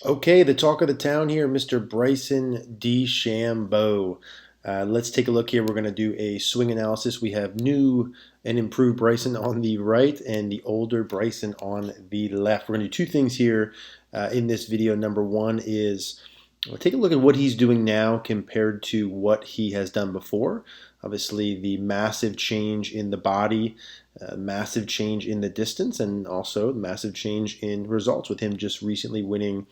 Okay, the talk of the town here, Mr. Bryson DeChambeau. Let's take a look here. We're going to do a swing analysis. We have new and improved Bryson on the right and the older Bryson on the left. We're going to do two things here in this video. Number one is we'll take a look at what he's doing now compared to what he has done before. Obviously, the massive change in the body, massive change in the distance, and also massive change in results with him just recently winning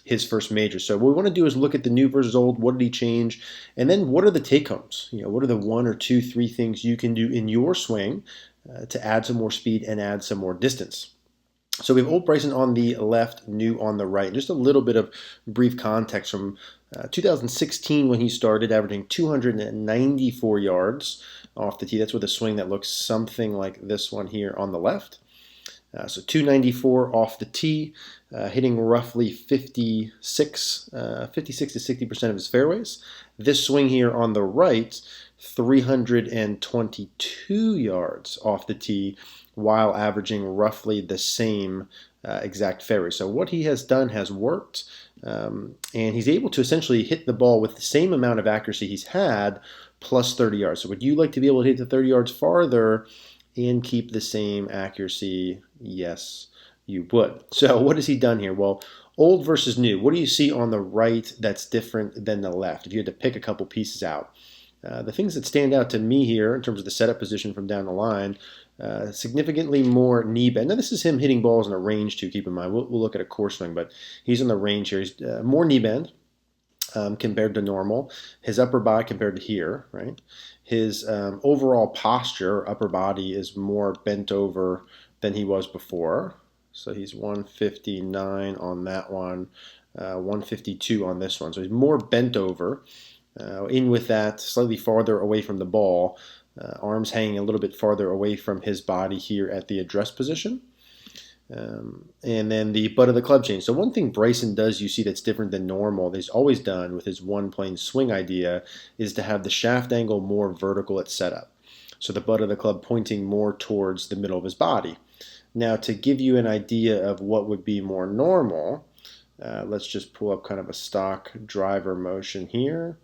his first major. So what we want to do is look at the new versus old. What did he change? And then what are the take homes? What are the one or two, three things you can do in your swing to add some more speed and add some more distance? So we have old Bryson on the left, new on the right. Just a little bit of brief context from 2016 when he started, averaging 294 yards off the tee. That's with a swing that looks something like this one here on the left. So 294 off the tee, hitting roughly 56 to 60% of his fairways. This swing here on the right, 322 yards off the tee, while averaging roughly the same exact fairway. So what he has done has worked, and he's able to essentially hit the ball with the same amount of accuracy he's had, plus 30 yards. So would you like to be able to hit the 30 yards farther and keep the same accuracy? Yes, you would. So what has he done here? Well, old versus new. What do you see on the right that's different than the left? If you had to pick a couple pieces out. The things that stand out to me here in terms of the setup position from down the line, significantly more knee bend. Now this is him hitting balls in a range too, keep in mind. We'll look at a course swing, but he's in the range here. He's more knee bend compared to normal. His upper body compared to here, right? His overall posture, upper body, is more bent over than he was before. So he's 159 on that one, 152 on this one. So he's more bent over. In with that, slightly farther away from the ball, arms hanging a little bit farther away from his body here at the address position. And then the butt of the club change. So one thing Bryson does you see that's different than normal, that he's always done with his one plane swing idea, is to have the shaft angle more vertical at setup. So the butt of the club pointing more towards the middle of his body. Now to give you an idea of what would be more normal, let's just pull up kind of a stock driver motion here.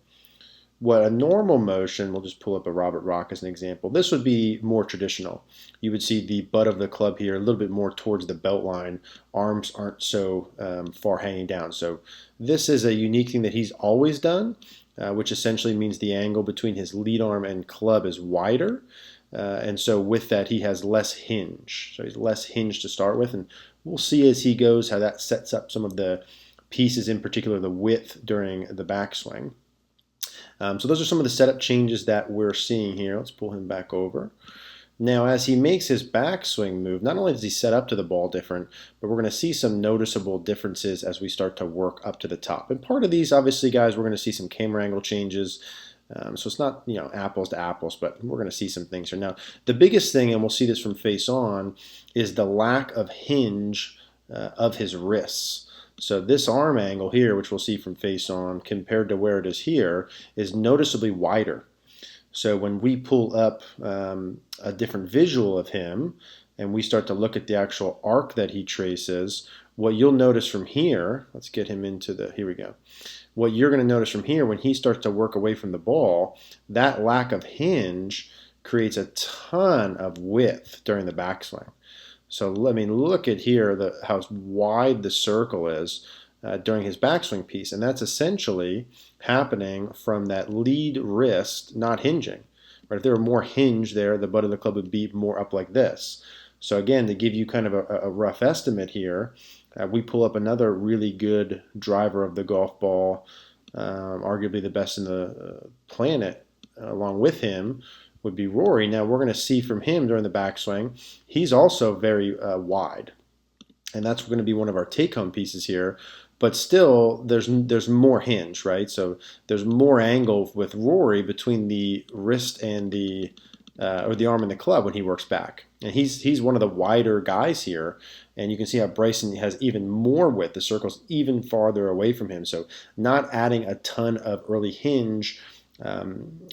What a normal motion, we'll just pull up a Robert Rock as an example. This would be more traditional. You would see the butt of the club here a little bit more towards the belt line. Arms aren't so far hanging down. So this is a unique thing that he's always done, which essentially means the angle between his lead arm and club is wider. And so with that, he has less hinge. So he's less hinge to start with. And we'll see as he goes how that sets up some of the pieces, in particular the width during the backswing. So those are some of the setup changes that we're seeing here. Let's pull him back over. Now, as he makes his backswing move, not only does he set up to the ball different, but we're going to see some noticeable differences as we start to work up to the top. And part of these, obviously, guys, we're going to see some camera angle changes. So it's not, apples to apples, but we're going to see some things here. Now, the biggest thing, and we'll see this from face on, is the lack of hinge of his wrists. So this arm angle here, which we'll see from face on, compared to where it is here, is noticeably wider. So when we pull up a different visual of him and we start to look at the actual arc that he traces, what you'll notice from here, let's get him into here we go. What you're going to notice from here when he starts to work away from the ball, that lack of hinge creates a ton of width during the backswing. So look at here how wide the circle is during his backswing piece, and that's essentially happening from that lead wrist not hinging. Right? If there were more hinge there, the butt of the club would be more up like this. So again, to give you kind of a rough estimate here, we pull up another really good driver of the golf ball, arguably the best in the planet, along with him, would be Rory. Now we're going to see from him during the backswing, he's also very wide, and that's going to be one of our take-home pieces here. But still, there's more hinge, right? So there's more angle with Rory between the wrist and or the arm and the club when he works back, and he's one of the wider guys here. And you can see how Bryson has even more width. The circle's even farther away from him. So not adding a ton of early hinge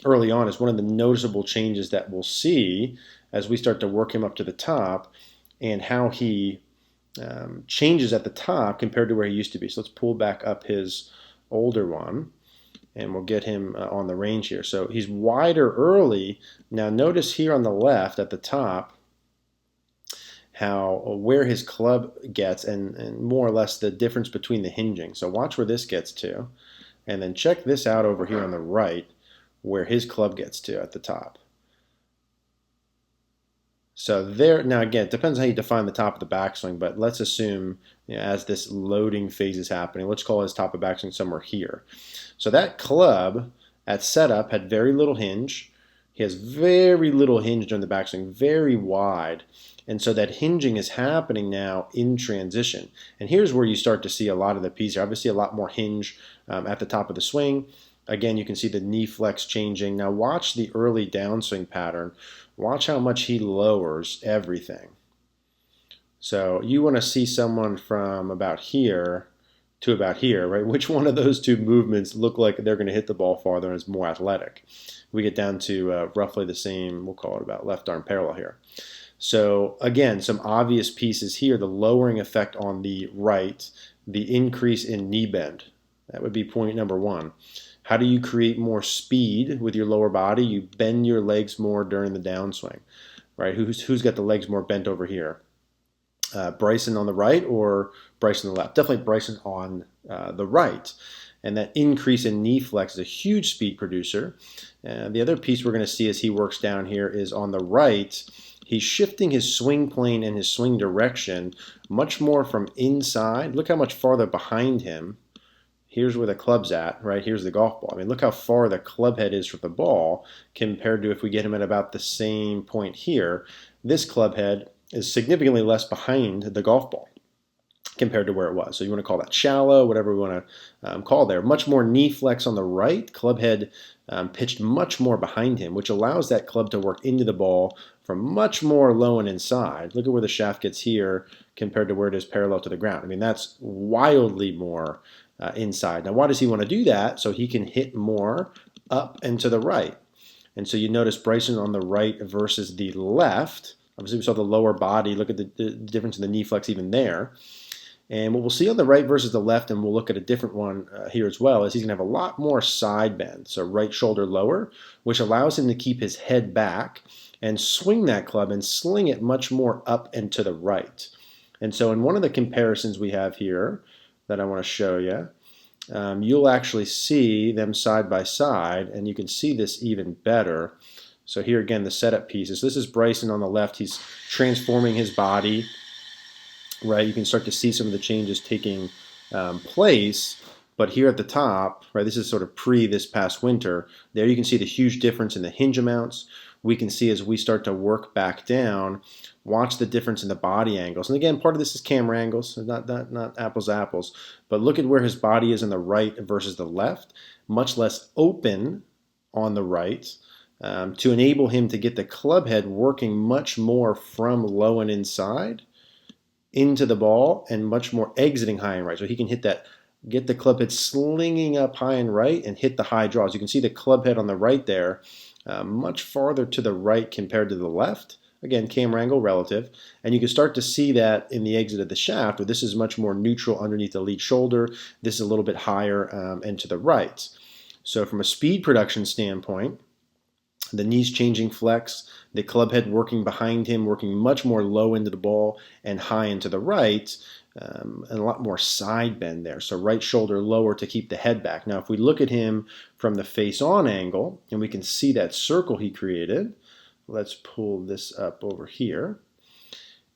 early on is one of the noticeable changes that we'll see as we start to work him up to the top, and how he changes at the top compared to where he used to be. So let's pull back up his older one, and we'll get him on the range here. So he's wider early. Now notice here on the left at the top how where his club gets and more or less the difference between the hinging. So watch where this gets to, and then check this out over here on the right where his club gets to at the top. So there, now again, it depends how you define the top of the backswing, but let's assume, as this loading phase is happening, let's call his top of backswing somewhere here. So that club at setup had very little hinge. He has very little hinge during the backswing, very wide. And so that hinging is happening now in transition. And here's where you start to see a lot of the piece here. Obviously a lot more hinge at the top of the swing. Again, you can see the knee flex changing. Now watch the early downswing pattern. Watch how much he lowers everything. So you want to see someone from about here to about here, right? Which one of those two movements look like they're going to hit the ball farther and is more athletic? We get down to roughly the same, we'll call it about left arm parallel here. So again, some obvious pieces here, the lowering effect on the right, the increase in knee bend. That would be point number one. How do you create more speed with your lower body? You bend your legs more during the downswing, right? Who's got the legs more bent over here? Bryson on the right or Bryson on the left? Definitely Bryson on the right. And that increase in knee flex is a huge speed producer. The other piece we're going to see as he works down here is on the right, he's shifting his swing plane and his swing direction much more from inside. Look how much farther behind him. Here's where the club's at, right? Here's the golf ball. I mean, look how far the club head is from the ball compared to if we get him at about the same point here. This club head is significantly less behind the golf ball compared to where it was. So you want to call that shallow, whatever we want to call there. Much more knee flex on the right. Club head pitched much more behind him, which allows that club to work into the ball from much more low and inside. Look at where the shaft gets here compared to where it is parallel to the ground. I mean, that's wildly more inside. Now, why does he want to do that? So he can hit more up and to the right. And so you notice Bryson on the right versus the left. Obviously, we saw the lower body. Look at the difference in the knee flex even there. And what we'll see on the right versus the left, and we'll look at a different one here as well, is he's going to have a lot more side bend. So right shoulder lower, which allows him to keep his head back and swing that club and sling it much more up and to the right. And so in one of the comparisons we have here that I want to show you, you'll actually see them side by side, and you can see this even better. So here again, the setup pieces. This is Bryson on the left. He's transforming his body, right? You can start to see some of the changes taking place. But here at the top, right, this is sort of pre this past winter. There you can see the huge difference in the hinge amounts. We can see as we start to work back down, watch the difference in the body angles. And again, part of this is camera angles, not apples to apples. But look at where his body is on the right versus the left. Much less open on the right to enable him to get the club head working much more from low and inside into the ball and much more exiting high and right. So he can hit that, get the club head slinging up high and right and hit the high draws. You can see the club head on the right there, much farther to the right compared to the left. Again, camera angle relative. And you can start to see that in the exit of the shaft, where this is much more neutral underneath the lead shoulder. This is a little bit higher and to the right. So from a speed production standpoint, the knees changing flex, the club head working behind him, working much more low into the ball and high into the right, and a lot more side bend there. So right shoulder lower to keep the head back. Now, if we look at him from the face-on angle, and we can see that circle he created, let's pull this up over here.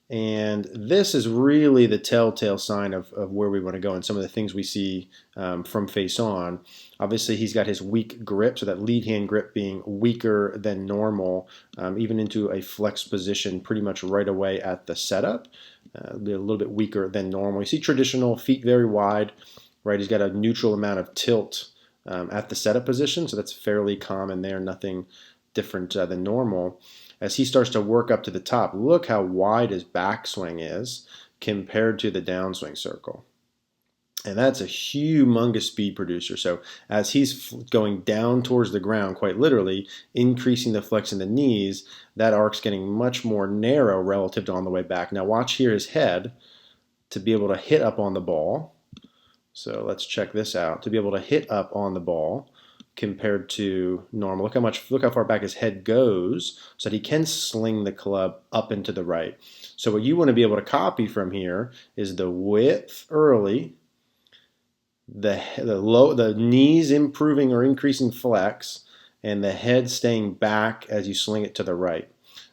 And this is really the telltale sign of where we want to go and some of the things we see from face on. Obviously, he's got his weak grip, so that lead hand grip being weaker than normal, even into a flex position pretty much right away at the setup. Be a little bit weaker than normal. You see traditional, feet very wide, right? He's got a neutral amount of tilt at the setup position, so that's fairly common there, nothing different than normal. As he starts to work up to the top, look how wide his backswing is compared to the downswing circle. And that's a humongous speed producer. So as he's going down towards the ground, quite literally, increasing the flex in the knees, that arc's getting much more narrow relative to on the way back. Now watch here his head. to be able to hit up on the ball. So let's check this out. To be able to hit up on the ball compared to normal. Look how far back his head goes so that he can sling the club up and to the right. So what you want to be able to copy from here is the width early, the knees improving or increasing flex, and the head staying back as you sling it to the right.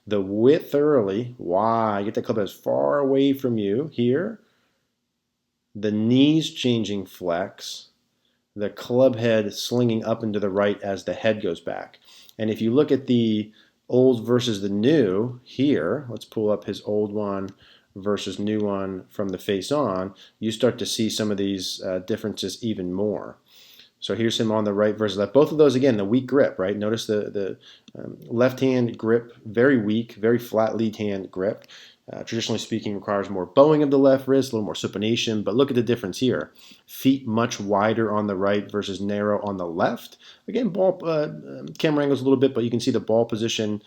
The width early, why? Get the club as far away from you here. The knees changing flex, the club head slinging up and to the right as the head goes back. And if you look at the old versus the new here, let's pull up his old one versus new one from the face on, you start to see some of these differences even more. So here's him on the right versus left. Both of those, again, the weak grip, right? Notice the left hand grip, very weak, very flat lead hand grip. Traditionally speaking, requires more bowing of the left wrist, a little more supination, but look at the difference here. Feet much wider on the right versus narrow on the left. Again, ball camera angles a little bit, but you can see the ball position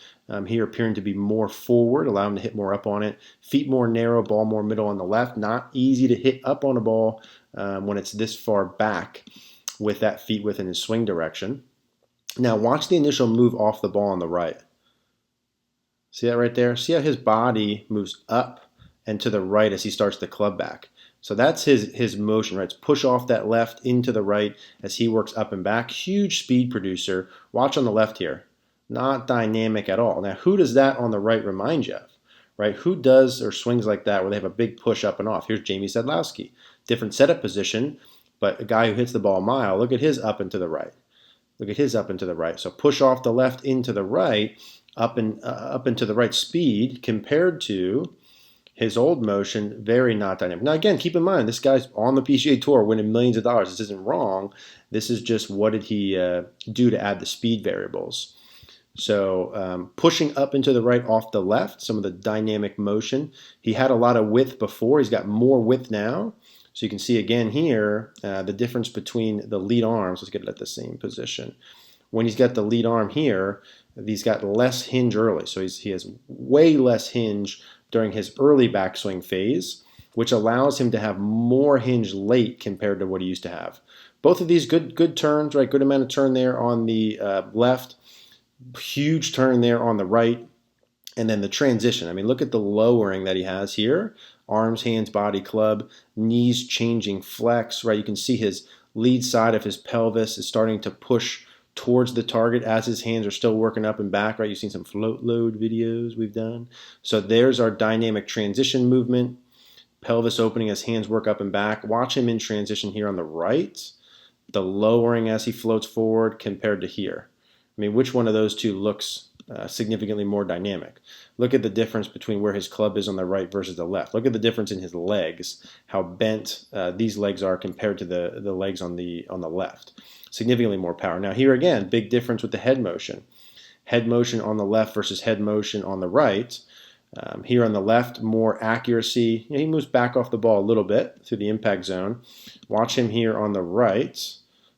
here appearing to be more forward, allow him to hit more up on it. Feet more narrow, ball more middle on the left. Not easy to hit up on a ball when it's this far back with that feet width in his swing direction. Now watch the initial move off the ball on the right. See that right there? See how his body moves up and to the right as he starts the club back. So that's his motion, right? It's push off that left into the right as he works up and back. Huge speed producer. Watch on the left here. Not dynamic at all. Now, who does that on the right remind you of? Right? Who does or swings like that where they have a big push up and off? Here's Jamie Sadlowski. Different setup position, but a guy who hits the ball a mile. Look at his up and to the right. Look at his up and to the right. So push off the left into the right, up and to the right speed compared to his old motion, very not dynamic. Now again, keep in mind, this guy's on the PGA Tour winning millions of dollars. This isn't wrong. This is just what did he do to add the speed variables. So pushing up into the right off the left, some of the dynamic motion. He had a lot of width before. He's got more width now. So you can see again here the difference between the lead arms. Let's get it at the same position. When he's got the lead arm here, he's got less hinge early. So he has way less hinge during his early backswing phase, which allows him to have more hinge late compared to what he used to have. Both of these good turns, right? Good amount of turn there on the left, huge turn there on the right. And then the transition. I mean, look at the lowering that he has here. Arms, hands, body, club, knees changing flex, right? You can see his lead side of his pelvis is starting to push towards the target as his hands are still working up and back, right? You've seen some float load videos we've done. So there's our dynamic transition movement. Pelvis opening as hands work up and back. Watch him in transition here on the right. The lowering as he floats forward compared to here. I mean, which one of those two looks significantly more dynamic? Look at the difference between where his club is on the right versus the left. Look at the difference in his legs, how bent these legs are compared to the legs on the left. Significantly more power. Now here again, big difference with the head motion. Head motion on the left versus head motion on the right. Here on the left, more accuracy. He moves back off the ball a little bit through the impact zone. Watch him here on the right.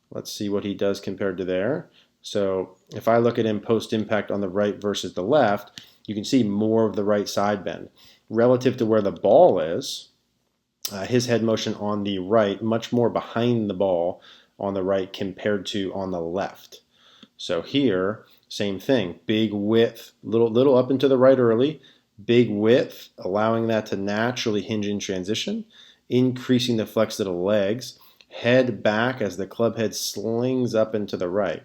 Let's see what he does compared to there. So if I look at him post-impact on the right versus the left, you can see more of the right side bend. Relative to where the ball is, his head motion on the right, much more behind the ball on the right compared to on the left. So here, same thing. Big width, little up and to the right early, big width, allowing that to naturally hinge in transition, increasing the flex of the legs, head back as the club head slings up and to the right.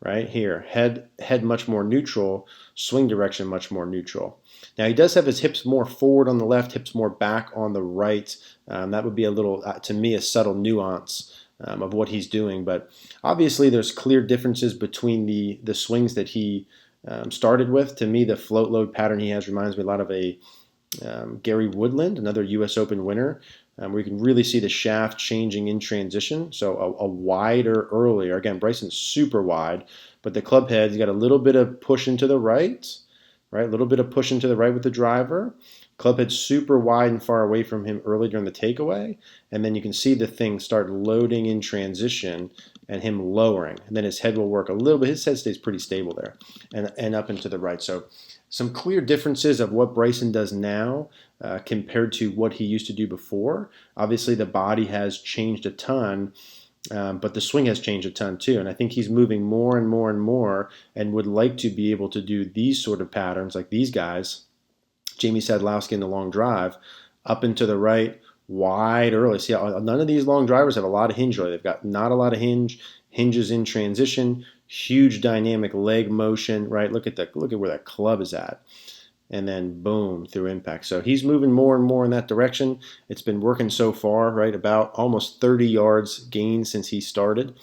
Right here, head much more neutral, swing direction much more neutral. Now he does have his hips more forward on the left, hips more back on the right. That would be a little, to me, a subtle nuance of what he's doing. But obviously there's clear differences between the swings that he started with. To me, the float load pattern he has reminds me a lot of a Gary Woodland, another U.S. Open winner, where you can really see the shaft changing in transition. So a wider earlier. Again, Bryson's super wide, but the club head's got a little bit of push into the right, right? A little bit of push into the right with the driver. Club head super wide and far away from him early during the takeaway. And then you can see the thing start loading in transition and him lowering. And then his head will work a little bit. His head stays pretty stable there and up and to the right. So some clear differences of what Bryson does now compared to what he used to do before. Obviously, the body has changed a ton, but the swing has changed a ton too. And I think he's moving more and more and more and would like to be able to do these sort of patterns like these guys, Jamie Sadlowski in the long drive, up and to the right, wide early. See, none of these long drivers have a lot of hinge early. They've got not a lot of hinges in transition, huge dynamic leg motion, right? Look at where that club is at. And then boom, through impact. So he's moving more and more in that direction. It's been working so far, right? About almost 30 yards gained since he started.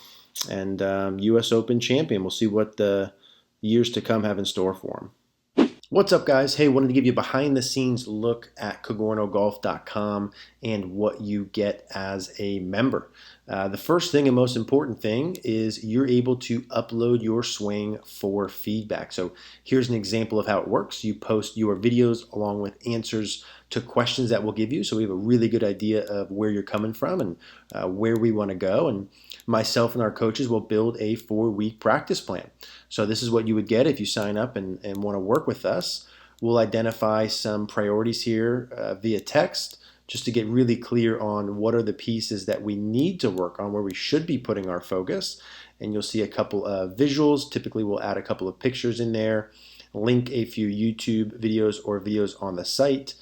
And U.S. Open champion. We'll see what the years to come have in store for him. What's up, guys? Hey, wanted to give you a behind-the-scenes look at CogornoGolf.com and what you get as a member. The first thing and most important thing is you're able to upload your swing for feedback. So here's an example of how it works. You post your videos along with answers to questions that we'll give you, so we have a really good idea of where you're coming from and where we want to go. And myself and our coaches will build a 4-week practice plan. So this is what you would get if you sign up and want to work with us. We'll identify some priorities here via text, just to get really clear on what are the pieces that we need to work on, where we should be putting our focus. And you'll see a couple of visuals. Typically, we'll add a couple of pictures in there, link a few YouTube videos or videos on the site.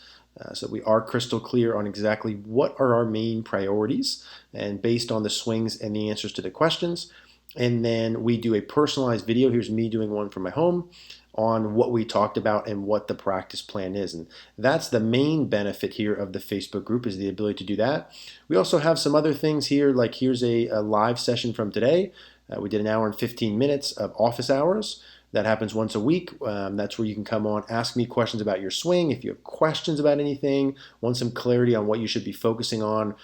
So we are crystal clear on exactly what are our main priorities and based on the swings and the answers to the questions. And then we do a personalized video. Here's me doing one from my home on what we talked about and what the practice plan is. And that's the main benefit here of the Facebook group, is the ability to do that. We also have some other things here, like here's a live session from today. We did an hour and 15 minutes of office hours. That happens once a week. That's where you can come on, ask me questions about your swing. If you have questions about anything, want some clarity on what you should be focusing on,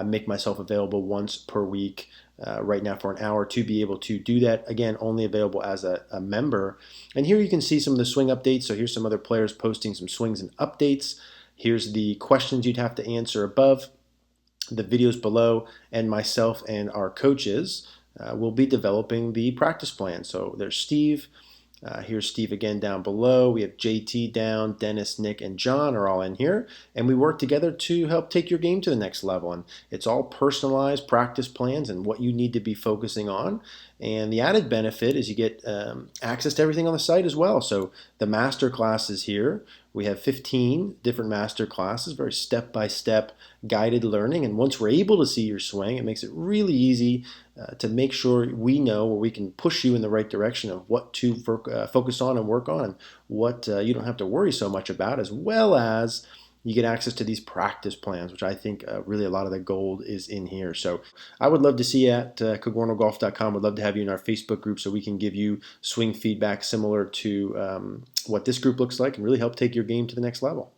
make myself available once per week right now for an hour to be able to do that. Again, only available as a member. And here you can see some of the swing updates. So here's some other players posting some swings and updates. Here's the questions you'd have to answer above, the videos below, and myself and our coaches will be developing the practice plan. So there's Steve. Here's Steve again down below. We have JT down, Dennis, Nick, and John are all in here. And we work together to help take your game to the next level. And it's all personalized practice plans and what you need to be focusing on. And the added benefit is you get access to everything on the site as well. So the master classes here, we have 15 different master classes, very step-by-step guided learning. And once we're able to see your swing, it makes it really easy to make sure we know where we can push you in the right direction of what to focus on and work on, and what you don't have to worry so much about, as well as you get access to these practice plans, which I think really a lot of the gold is in here. So I would love to see you at CogornoGolf.com. Would love to have you in our Facebook group so we can give you swing feedback similar to what this group looks like and really help take your game to the next level.